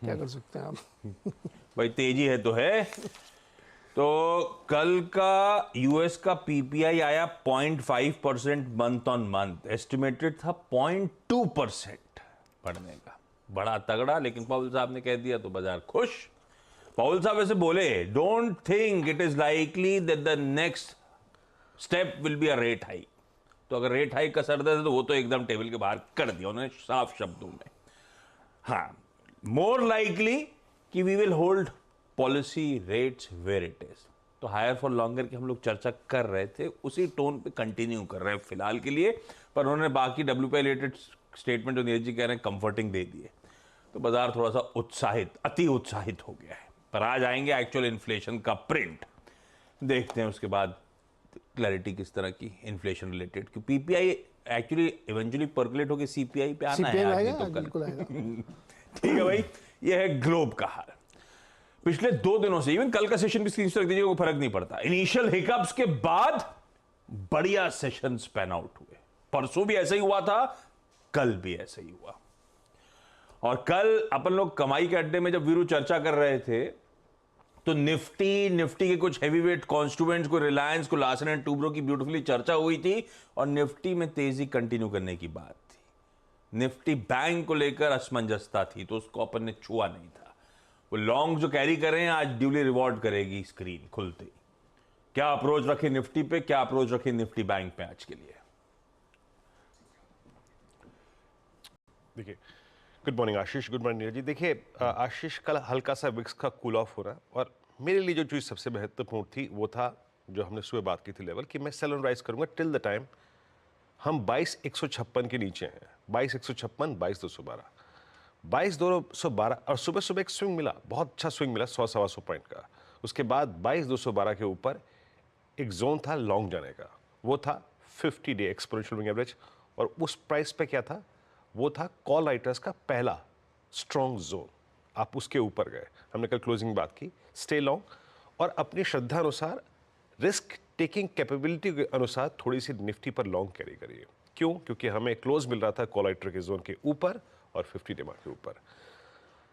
क्या कर सकते हैं आप। भाई तेजी है तो है। तो कल का यूएस का पीपीआई आया 0.5% मंथ ऑन मंथ, एस्टिमेटेड था 0.2% बढ़ने का, बड़ा तगड़ा। लेकिन पाउल साहब ने कह दिया तो बाजार खुश। पाउल साहब ऐसे बोले, don't think it is likely that the next step will be a rate hike. तो अगर रेट हाइक का सर दर्द है तो वो तो एकदम टेबल के बाहर कर दिया उन्होंने साफ शब्दों में। हाँ, मोर लाइकली कि we will hold policy rates where it is. तो हायर फॉर लॉन्गर की हम लोग चर्चा कर रहे थे, उसी टोन पे कंटिन्यू कर रहे हैं फिलहाल के लिए। पर उन्होंने बाकी डब्ल्यूपीआई रिलेटेड स्टेटमेंट जो नीरज जी कह रहे हैं कंफर्टिंग दे दिए, तो बाजार थोड़ा सा उत्साहित, अति उत्साहित हो गया है। पर आज आएंगे एक्चुअल इन्फ्लेशन का प्रिंट, देखते हैं उसके बाद क्लैरिटी किस तरह की इन्फ्लेशन रिलेटेड। क्योंकि पीपीआई एक्चुअली इवेंचुअली परकुलेट होकर सीपीआई पे आना है सीपीआई आज आएगा, नहीं तो कल। बिल्कुल आएगा। ठीक है भाई, ये है ग्लोब का हाल। पिछले 2 दिनों से, इवन कल का सेशन भी स्क्रीन से रख दीजिए, कोई फर्क नहीं पड़ता। इनिशियल हिकअप्स के बाद बढ़िया सेशंस पैन आउट हुए। परसों भी ऐसा ही हुआ था, कल भी ऐसा ही हुआ। और कल अपन लोग कमाई के अड्डे में जब वीरू चर्चा कर रहे थे, तो निफ्टी के कुछ हैवीवेट कॉन्स्टिट्यूएंट्स को, रिलायंस को, लार्सन एंड टूब्रो की ब्यूटीफुली चर्चा हुई थी और निफ्टी में तेजी कंटिन्यू करने की बात थी। निफ्टी बैंक को लेकर असमंजसता थी, तो उसको अपन ने छुआ नहीं था। वो लॉन्ग जो कैरी कर रहे हैं आज ड्यूली रिवॉर्ड करेगी स्क्रीन खुलते ही। क्या अप्रोच रखे निफ्टी पे, क्या अप्रोच रखे निफ्टी बैंक पे आज के लिए? देखिए, गुड मॉर्निंग आशीष, गुड मॉर्निंग नीरज जी। देखिए आशीष, कल हल्का सा विक्स का कूल ऑफ हो रहा है और मेरे लिए जो चीज़ सबसे महत्वपूर्ण थी वो था जो हमने सुबह बात की थी लेवल कि मैं सेल एंड राइज करूंगा टिल द टाइम हम 22,156 के नीचे हैं। 22,156, 22,212, 22,212 और सुबह सुबह एक स्विंग मिला, बहुत अच्छा स्विंग मिला 100-125 पॉइंट का। उसके बाद 22,212 के ऊपर एक जोन था लॉन्ग जाने का, वो था 50 डे एक्सपोनेंशियल मूविंग एवरेज। और उस प्राइस पे क्या था, वो था कॉल राइटर्स का पहला स्ट्रॉन्ग जोन। आप उसके ऊपर गए, हमने कल क्लोजिंग बात की, स्टे लॉन्ग और अपनी श्रद्धा अनुसार रिस्क टेकिंग कैपेबिलिटी के अनुसार थोड़ी सी निफ्टी पर लॉन्ग कैरी करिए। क्यों? क्योंकि हमें क्लोज मिल रहा था कॉल राइटर के जोन के ऊपर और 50 डे मार्क के ऊपर।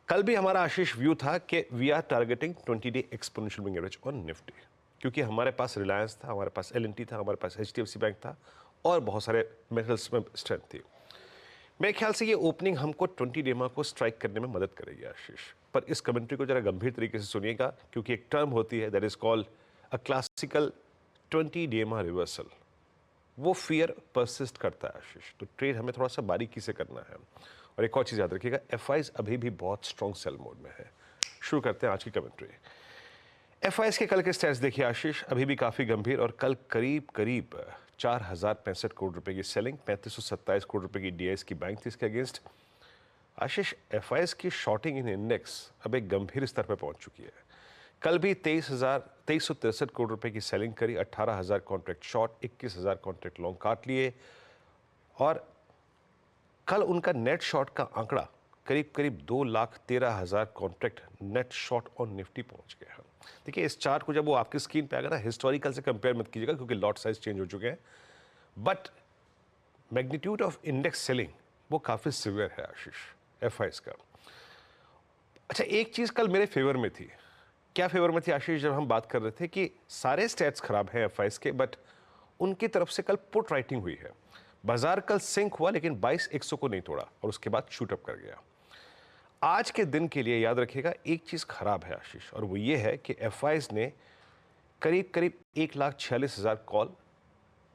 कल भी हमारा आशीष व्यू था कि we are targeting 20 day exponential moving average on Nifty, क्योंकि हमारे पास रिलायंस था, हमारे पास एल&टी था, हमारे पास एचडीएफसी बैंक था और बहुत सारे मेटल्स में स्ट्रेंथ थी। मेरे ख्याल से ये ओपनिंग हमको 20 डेमा को स्ट्राइक करने में मदद करेगी आशीष। पर इस कमेंट्री को जरा गंभीर तरीके से सुनिएगा, क्योंकि एक टर्म होती है that is called a classical 20 डेमा रिवर्सल। वो फियर परसिस्ट करता है आशीष, तो ट्रेड हमें थोड़ा सा बारीकी से करना है। और एक और चीज़ याद रखिएगा, एफआईज अभी भी बहुत स्ट्रॉन्ग सेल मोड में है। शुरू करते हैं आज की कमेंट्री। एफआईज के कल के स्टैट्स देखिए आशीष, अभी भी काफ़ी गंभीर और कल करीब करीब 4,065 करोड़ रुपए की सेलिंग, 3,527 करोड़ रुपए की डीआईएस की बैंक थी इसके अगेंस्ट। आशीष, एफआईएस की शॉर्टिंग इन इंडेक्स अब एक गंभीर स्तर पर पहुंच चुकी है। कल भी 23,363 करोड़ रुपए की सेलिंग करी, 18,000 कॉन्ट्रैक्ट शॉर्ट, 21,000 कॉन्ट्रैक्ट लॉन्ग काट लिए और कल उनका नेट शॉर्ट का आंकड़ा करीब करीब 2,13,000 contract net short on Nifty पहुंच गया है। देखिए, इस चार्ट को जब वो आपकी स्क्रीन पे आएगा ना, हिस्टोरिकल से कंपेयर मत कीजिएगा क्योंकि लॉट साइज चेंज हो चुके हैं, but magnitude of index selling वो काफ़ी सिवियर है आशीष एफआईएस का। अच्छा, एक चीज़ कल मेरे फेवर में थी। क्या फेवर में थी आशीष? जब हम बात कर रहे थे कि सारे स्टैट्स खराब हैं एफआईएस के, बट उनकी तरफ से कल पुट राइटिंग हुई है। बाजार कल सिंक हुआ लेकिन 22,100 को नहीं तोड़ा और उसके बाद शूटअप कर गया। आज के दिन के लिए याद रखिएगा, एक चीज़ खराब है आशीष, और वो ये है कि एफआईएस ने करीब करीब 1,46,000 कॉल,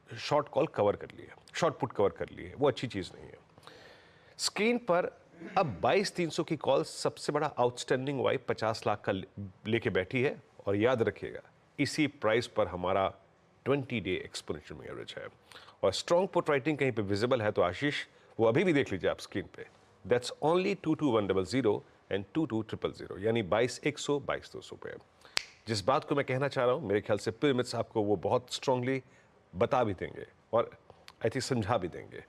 शॉर्ट कॉल कवर कर लिए, शॉर्ट पुट कवर कर लिए। वो अच्छी चीज़ नहीं है। स्क्रीन पर अब 22,300 की कॉल सबसे बड़ा आउटस्टैंडिंग वाई 50 लाख का लेके बैठी है। और याद रखिएगा, इसी प्राइस पर हमारा 20 डे एक्सपोनेंशियल मूविंग एवरेज है। और स्ट्रॉन्ग पुट राइटिंग कहीं पे विजिबल है तो आशीष वो अभी भी देख लीजिए आप स्क्रीन पे, दैट्स ओनली 22,100 एंड 22,000, यानी 22,100, 22,200 पे। जिस बात को मैं कहना चाह रहा हूँ, मेरे ख्याल से पिरामिड्स आपको वो बहुत स्ट्रांगली बता भी देंगे और आई थिंक समझा भी देंगे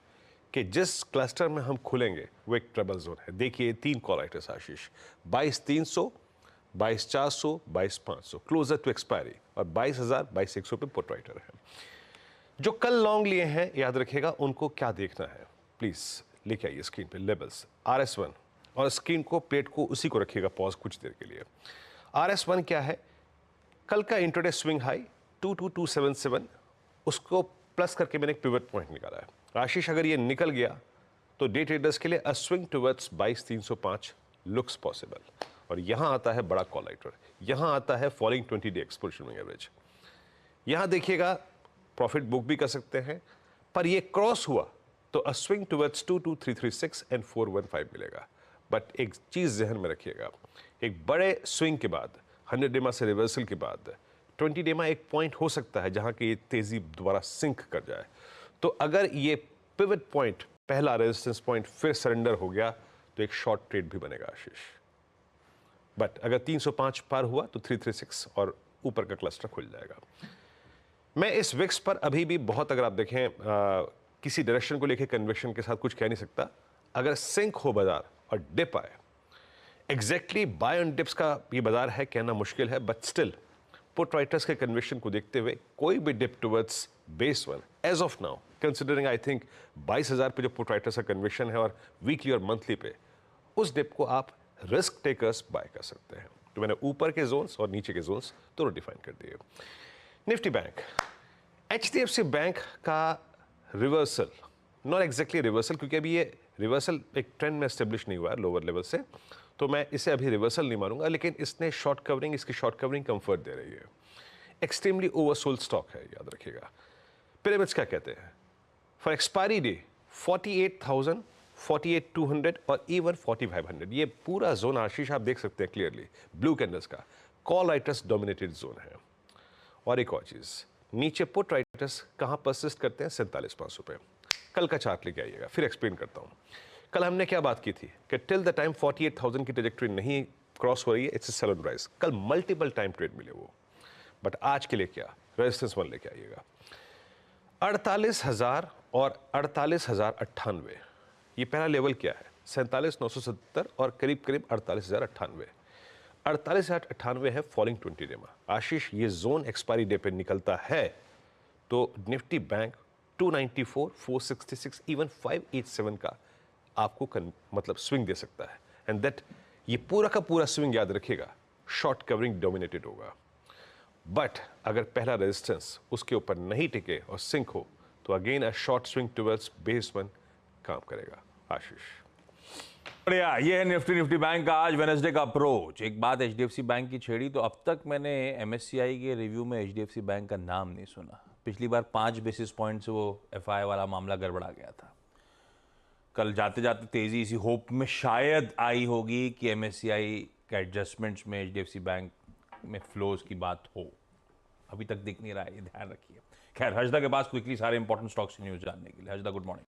कि जिस क्लस्टर में हम खुलेंगे वो एक ट्रबल जोन है। देखिए 3 call writers Ashish, 22,300, 22,400, 22,500 closer to expiry और 22,000, 22,100 पे पुट राइटर है। जो कल लॉन्ग लिए हैं, याद रखिएगा उनको क्या देखना है, प्लीज लेके आइए स्क्रीन पे लेवल्स। RS1 और स्क्रीन को प्लेट को उसी को रखिएगा पॉज कुछ देर के लिए। RS1 क्या है? कल का इंट्राडे स्विंग हाई 22277, उसको प्लस करके मैंने एक पिवट पॉइंट निकाला है। आशीष, अगर ये निकल गया तो डे ट्रेडर्स के लिए अ स्विंग टुवर्ड्स 22305 लुक्स पॉसिबल। और यहां आता है बड़ा कॉल राइटर, यहां आता है following 20 day exposition moving average. यहां देखिएगा प्रॉफिट बुक भी कर सकते हैं, पर ये क्रॉस हुआ तो अ स्विंग टुवर्ड्स 22336 एंड 415 मिलेगा। बट एक चीज जहन में रखिएगा, एक बड़े स्विंग के बाद 100 डेमा से रिवर्सल के बाद 20 डेमा एक पॉइंट हो सकता है जहां की ये तेजी दोबारा सिंक कर जाए। तो अगर ये पिवट पॉइंट, पहला रेजिस्टेंस पॉइंट फिर सरेंडर हो गया तो एक शॉर्ट ट्रेड भी बनेगा आशीष। बट अगर 305 पार हुआ तो 336 और ऊपर का क्लस्टर खुल जाएगा। मैं इस विक्स पर अभी भी बहुत, अगर आप देखें किसी डायरेक्शन को लेकर कन्विक्शन के साथ कुछ कह नहीं सकता। अगर सिंक हो बाजार और डिप आए, एग्जैक्टली बाय ऑन डिप्स का ये बाजार है कहना मुश्किल है, बट स्टिल पुट राइटर्स के कन्विक्शन को देखते हुए कोई भी dip towards base one as of now, considering I think 22,000 पे जो पुट राइटर्स का कन्विक्शन है और वीकली और मंथली पे, उस डिप को आप रिस्क टेकर्स बाय कर सकते हैं। तो मैंने ऊपर के जोन्स और नीचे के जोन्स दोनों डिफाइन कर दिए। निफ्टी बैंक, HDFC बैंक का रिवर्सल, नॉट एग्जैक्टली रिवर्सल, क्योंकि अभी ये रिवर्सल एक ट्रेंड में एस्टेब्लिश नहीं हुआ है लोअर लेवल से, तो मैं इसे अभी रिवर्सल नहीं मानूंगा, लेकिन इसने शॉर्ट कवरिंग, इसकी शॉर्ट कवरिंग कंफर्ट दे रही है। एक्सट्रीमली ओवरसोल्ड स्टॉक है, याद रखिएगा। पिरामिड्स क्या कहते हैं? फॉर एक्सपायरी डे 48,000, 48,200 और इवन 4,500, ये पूरा जोन आशीष आप देख सकते हैं क्लियरली, ब्लू कैंडल्स का कॉल राइटर्स डोमिनेटेड जोन है। और एक और चीज, नीचे पुट राइटर्स कहां परसिस्ट करते हैं? 47,500 पे। कल का चार्ट लेके आइएगा, फिर एक्सप्लेन करता हूं। कल हमने क्या बात की थी कि टिल द टाइम 48,000 की ट्रेजेक्टरी नहीं क्रॉस हो रही है, it's a sell on rise. कल मल्टीपल टाइम ट्रेड मिले वो, बट आज के लिए क्या? रेजिस्टेंस वन लेके आइएगा 48,000 और 48,098। ये पहला लेवल क्या है? 47,970 और करीब करीब 48,098। 48,098 है फॉलिंग 20 डे में। आशीष, ये जोन एक्सपायरी डे पे निकलता है तो निफ्टी बैंक 294, 466, इवन 587 का आपको मतलब स्विंग दे सकता है। एंड दैट, ये पूरा का पूरा स्विंग याद रखिएगा शॉर्ट कवरिंग डोमिनेटेड होगा। बट अगर पहला रेजिस्टेंस उसके ऊपर नहीं टिके और सिंक हो तो again a short swing towards base one काम करेगा। आशीष, बढ़िया। ये है निफ्टी बैंक का आज वेडनेसडे का अप्रोच। एक बात HDFC बैंक की छेड़ी तो अब तक मैंने MSCI के रिव्यू में HDFC बैंक का नाम नहीं सुना। पिछली बार 5 बेसिस पॉइंट से वो FI वाला मामला गड़बड़ा गया था। कल जाते जाते तेजी इसी होप में शायद आई होगी कि MSCI के एडजस्टमेंट्स में HDFC बैंक में फ्लोज की बात हो। अभी तक दिख नहीं रहा है, ये ध्यान रखिए। खैर, हर्षदा के पास क्विकली सारे इंपॉर्टेंट स्टॉक्स न्यूज जानने के लिए। Harshada, good morning.